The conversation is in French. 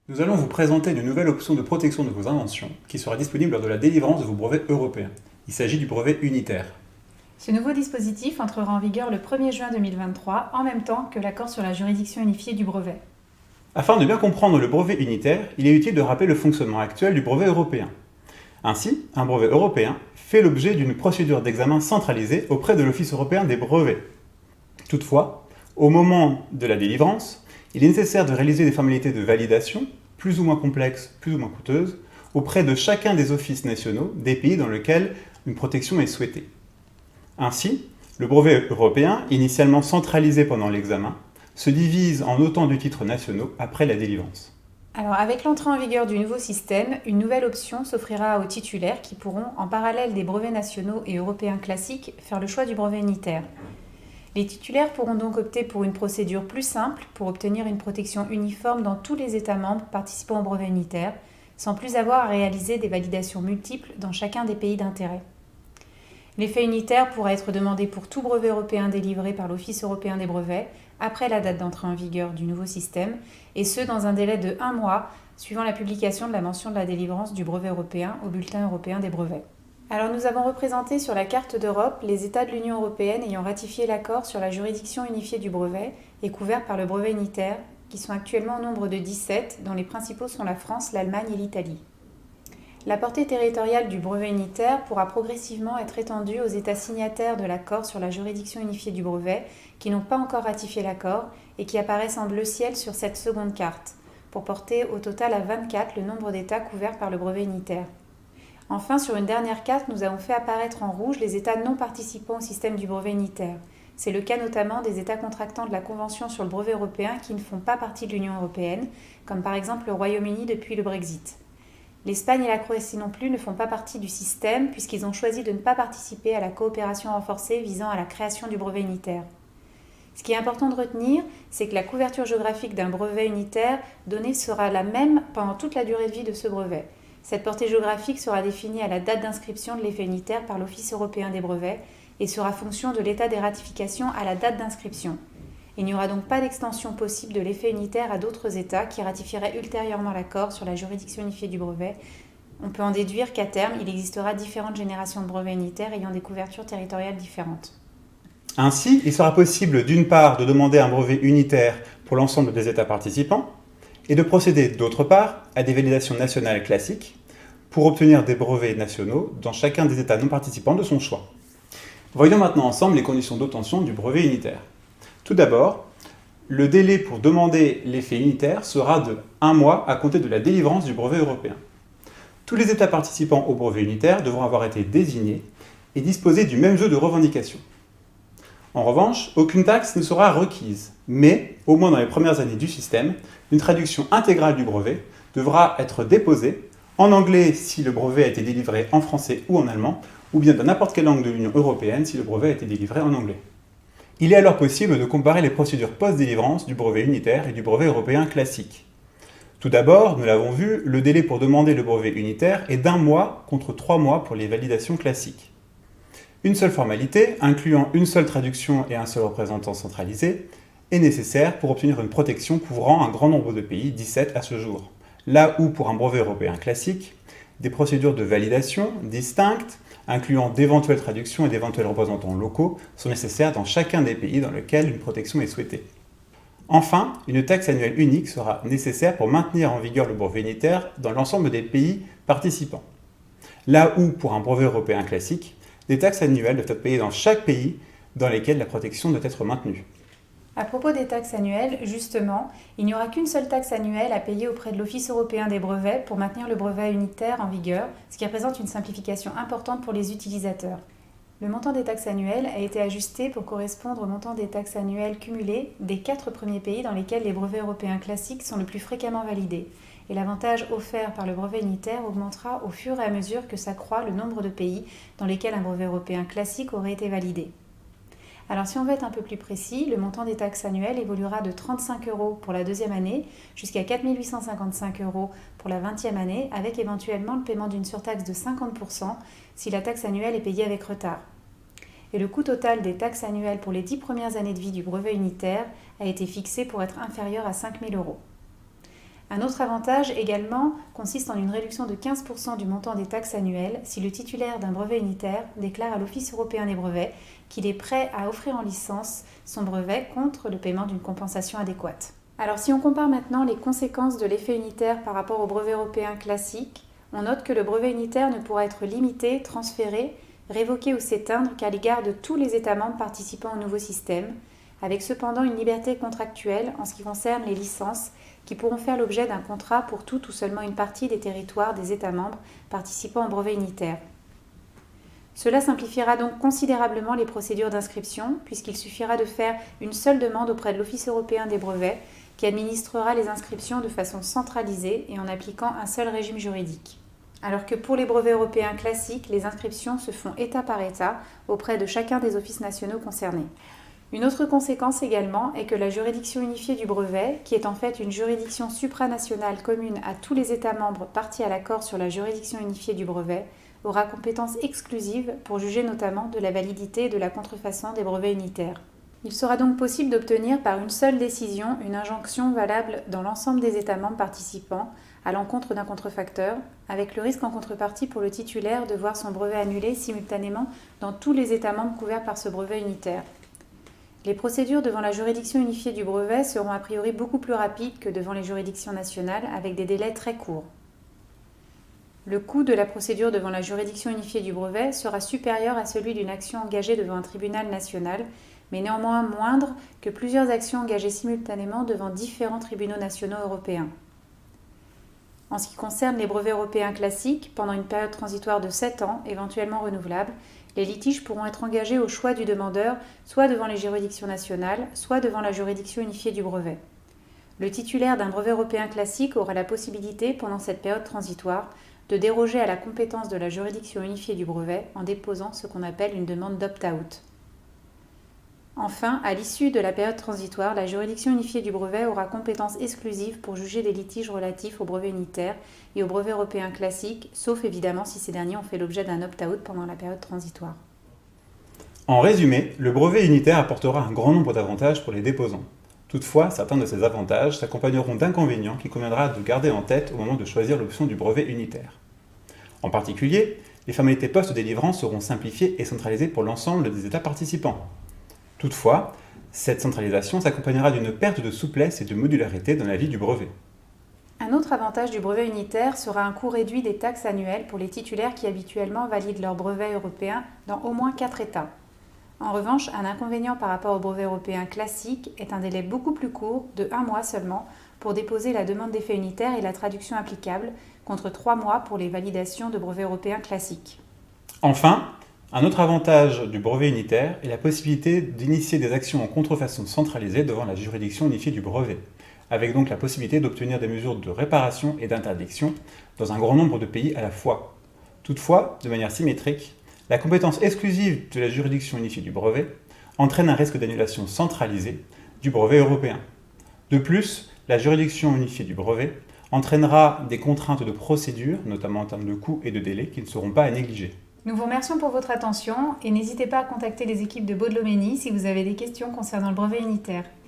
Nous allons vous présenter une nouvelle option de protection de vos inventions qui sera disponible lors de la délivrance de vos brevets européens. Il s'agit du brevet unitaire. Ce nouveau dispositif entrera en vigueur le 1er juin 2023, en même temps que l'accord sur la juridiction unifiée du brevet. Afin de bien comprendre le brevet unitaire, il est utile de rappeler le fonctionnement actuel du brevet européen. Ainsi, un brevet européen fait l'objet d'une procédure d'examen centralisée auprès de l'Office européen des brevets. Toutefois, au moment de la délivrance, il est nécessaire de réaliser des formalités de validation, plus ou moins complexes, plus ou moins coûteuses, auprès de chacun des offices nationaux des pays dans lesquels une protection est souhaitée. Ainsi, le brevet européen, initialement centralisé pendant l'examen, se divise en autant de titres nationaux après la délivrance. Alors, avec l'entrée en vigueur du nouveau système, une nouvelle option s'offrira aux titulaires qui pourront, en parallèle des brevets nationaux et européens classiques, faire le choix du brevet unitaire. Les titulaires pourront donc opter pour une procédure plus simple pour obtenir une protection uniforme dans tous les États membres participant au brevet unitaire, sans plus avoir à réaliser des validations multiples dans chacun des pays d'intérêt. L'effet unitaire pourra être demandé pour tout brevet européen délivré par l'Office européen des brevets après la date d'entrée en vigueur du nouveau système, et ce dans un délai de 1 mois suivant la publication de la mention de la délivrance du brevet européen au bulletin européen des brevets. Alors nous avons représenté sur la carte d'Europe les États de l'Union européenne ayant ratifié l'accord sur la juridiction unifiée du brevet et couverts par le brevet unitaire, qui sont actuellement au nombre de 17, dont les principaux sont la France, l'Allemagne et l'Italie. La portée territoriale du brevet unitaire pourra progressivement être étendue aux États signataires de l'accord sur la juridiction unifiée du brevet qui n'ont pas encore ratifié l'accord et qui apparaissent en bleu ciel sur cette seconde carte, pour porter au total à 24 le nombre d'États couverts par le brevet unitaire. Enfin, sur une dernière carte, nous avons fait apparaître en rouge les États non participants au système du brevet unitaire. C'est le cas notamment des États contractants de la Convention sur le brevet européen qui ne font pas partie de l'Union européenne, comme par exemple le Royaume-Uni depuis le Brexit. L'Espagne et la Croatie non plus ne font pas partie du système puisqu'ils ont choisi de ne pas participer à la coopération renforcée visant à la création du brevet unitaire. Ce qui est important de retenir, c'est que la couverture géographique d'un brevet unitaire donné sera la même pendant toute la durée de vie de ce brevet. Cette portée géographique sera définie à la date d'inscription de l'effet unitaire par l'Office européen des brevets et sera fonction de l'état des ratifications à la date d'inscription. Il n'y aura donc pas d'extension possible de l'effet unitaire à d'autres États qui ratifieraient ultérieurement l'accord sur la juridiction unifiée du brevet. On peut en déduire qu'à terme, il existera différentes générations de brevets unitaires ayant des couvertures territoriales différentes. Ainsi, il sera possible d'une part de demander un brevet unitaire pour l'ensemble des États participants et de procéder d'autre part à des validations nationales classiques pour obtenir des brevets nationaux dans chacun des États non participants de son choix. Voyons maintenant ensemble les conditions d'obtention du brevet unitaire. Tout d'abord, le délai pour demander l'effet unitaire sera de 1 mois à compter de la délivrance du brevet européen. Tous les États participants au brevet unitaire devront avoir été désignés et disposer du même jeu de revendications. En revanche, aucune taxe ne sera requise, mais, au moins dans les premières années du système, une traduction intégrale du brevet devra être déposée en anglais si le brevet a été délivré en français ou en allemand, ou bien dans n'importe quelle langue de l'Union européenne si le brevet a été délivré en anglais. Il est alors possible de comparer les procédures post-délivrance du brevet unitaire et du brevet européen classique. Tout d'abord, nous l'avons vu, le délai pour demander le brevet unitaire est d'1 mois contre 3 mois pour les validations classiques. Une seule formalité, incluant une seule traduction et un seul représentant centralisé, est nécessaire pour obtenir une protection couvrant un grand nombre de pays, 17 à ce jour. Là où, pour un brevet européen classique, des procédures de validation distinctes, incluant d'éventuelles traductions et d'éventuels représentants locaux, sont nécessaires dans chacun des pays dans lesquels une protection est souhaitée. Enfin, une taxe annuelle unique sera nécessaire pour maintenir en vigueur le brevet unitaire dans l'ensemble des pays participants. Là où, pour un brevet européen classique, des taxes annuelles doivent être payées dans chaque pays dans lesquels la protection doit être maintenue. À propos des taxes annuelles, justement, il n'y aura qu'une seule taxe annuelle à payer auprès de l'Office européen des brevets pour maintenir le brevet unitaire en vigueur, ce qui représente une simplification importante pour les utilisateurs. Le montant des taxes annuelles a été ajusté pour correspondre au montant des taxes annuelles cumulées des 4 premiers pays dans lesquels les brevets européens classiques sont le plus fréquemment validés. Et l'avantage offert par le brevet unitaire augmentera au fur et à mesure que s'accroît le nombre de pays dans lesquels un brevet européen classique aurait été validé. Alors si on veut être un peu plus précis, le montant des taxes annuelles évoluera de 35 € pour la deuxième année jusqu'à 4 855 € pour la 20e année, avec éventuellement le paiement d'une surtaxe de 50% si la taxe annuelle est payée avec retard. Et le coût total des taxes annuelles pour les 10 premières années de vie du brevet unitaire a été fixé pour être inférieur à 5 000 €. Un autre avantage également consiste en une réduction de 15% du montant des taxes annuelles si le titulaire d'un brevet unitaire déclare à l'Office européen des brevets qu'il est prêt à offrir en licence son brevet contre le paiement d'une compensation adéquate. Alors si on compare maintenant les conséquences de l'effet unitaire par rapport au brevet européen classique, on note que le brevet unitaire ne pourra être limité, transféré, révoqué ou s'éteindre qu'à l'égard de tous les États membres participant au nouveau système, avec cependant une liberté contractuelle en ce qui concerne les licences qui pourront faire l'objet d'un contrat pour tout ou seulement une partie des territoires des États membres participant au brevet unitaire. Cela simplifiera donc considérablement les procédures d'inscription puisqu'il suffira de faire une seule demande auprès de l'Office européen des brevets qui administrera les inscriptions de façon centralisée et en appliquant un seul régime juridique. Alors que pour les brevets européens classiques, les inscriptions se font État par État auprès de chacun des offices nationaux concernés. Une autre conséquence également est que la juridiction unifiée du brevet, qui est en fait une juridiction supranationale commune à tous les États membres partis à l'accord sur la juridiction unifiée du brevet, aura compétence exclusive pour juger notamment de la validité et de la contrefaçon des brevets unitaires. Il sera donc possible d'obtenir par une seule décision une injonction valable dans l'ensemble des États membres participants à l'encontre d'un contrefacteur, avec le risque en contrepartie pour le titulaire de voir son brevet annulé simultanément dans tous les États membres couverts par ce brevet unitaire. Les procédures devant la juridiction unifiée du brevet seront a priori beaucoup plus rapides que devant les juridictions nationales, avec des délais très courts. Le coût de la procédure devant la juridiction unifiée du brevet sera supérieur à celui d'une action engagée devant un tribunal national, mais néanmoins moindre que plusieurs actions engagées simultanément devant différents tribunaux nationaux européens. En ce qui concerne les brevets européens classiques, pendant une période transitoire de 7 ans, éventuellement renouvelable, les litiges pourront être engagés au choix du demandeur, soit devant les juridictions nationales, soit devant la juridiction unifiée du brevet. Le titulaire d'un brevet européen classique aura la possibilité, pendant cette période transitoire, de déroger à la compétence de la juridiction unifiée du brevet en déposant ce qu'on appelle une demande d'opt-out. Enfin, à l'issue de la période transitoire, la juridiction unifiée du brevet aura compétence exclusive pour juger des litiges relatifs au brevet unitaire et au brevet européen classique, sauf évidemment si ces derniers ont fait l'objet d'un opt-out pendant la période transitoire. En résumé, le brevet unitaire apportera un grand nombre d'avantages pour les déposants. Toutefois, certains de ces avantages s'accompagneront d'inconvénients qu'il conviendra de garder en tête au moment de choisir l'option du brevet unitaire. En particulier, les formalités post-délivrance seront simplifiées et centralisées pour l'ensemble des États participants. Toutefois, cette centralisation s'accompagnera d'une perte de souplesse et de modularité dans la vie du brevet. Un autre avantage du brevet unitaire sera un coût réduit des taxes annuelles pour les titulaires qui habituellement valident leur brevet européen dans au moins 4 États. En revanche, un inconvénient par rapport au brevet européen classique est un délai beaucoup plus court, de 1 mois seulement, pour déposer la demande d'effet unitaire et la traduction applicable, contre 3 mois pour les validations de brevets européens classiques. Enfin, un autre avantage du brevet unitaire est la possibilité d'initier des actions en contrefaçon centralisée devant la juridiction unifiée du brevet, avec donc la possibilité d'obtenir des mesures de réparation et d'interdiction dans un grand nombre de pays à la fois. Toutefois, de manière symétrique, la compétence exclusive de la juridiction unifiée du brevet entraîne un risque d'annulation centralisée du brevet européen. De plus, la juridiction unifiée du brevet entraînera des contraintes de procédure, notamment en termes de coûts et de délais, qui ne seront pas à négliger. Nous vous remercions pour votre attention et n'hésitez pas à contacter les équipes de Baudelomenie si vous avez des questions concernant le brevet unitaire.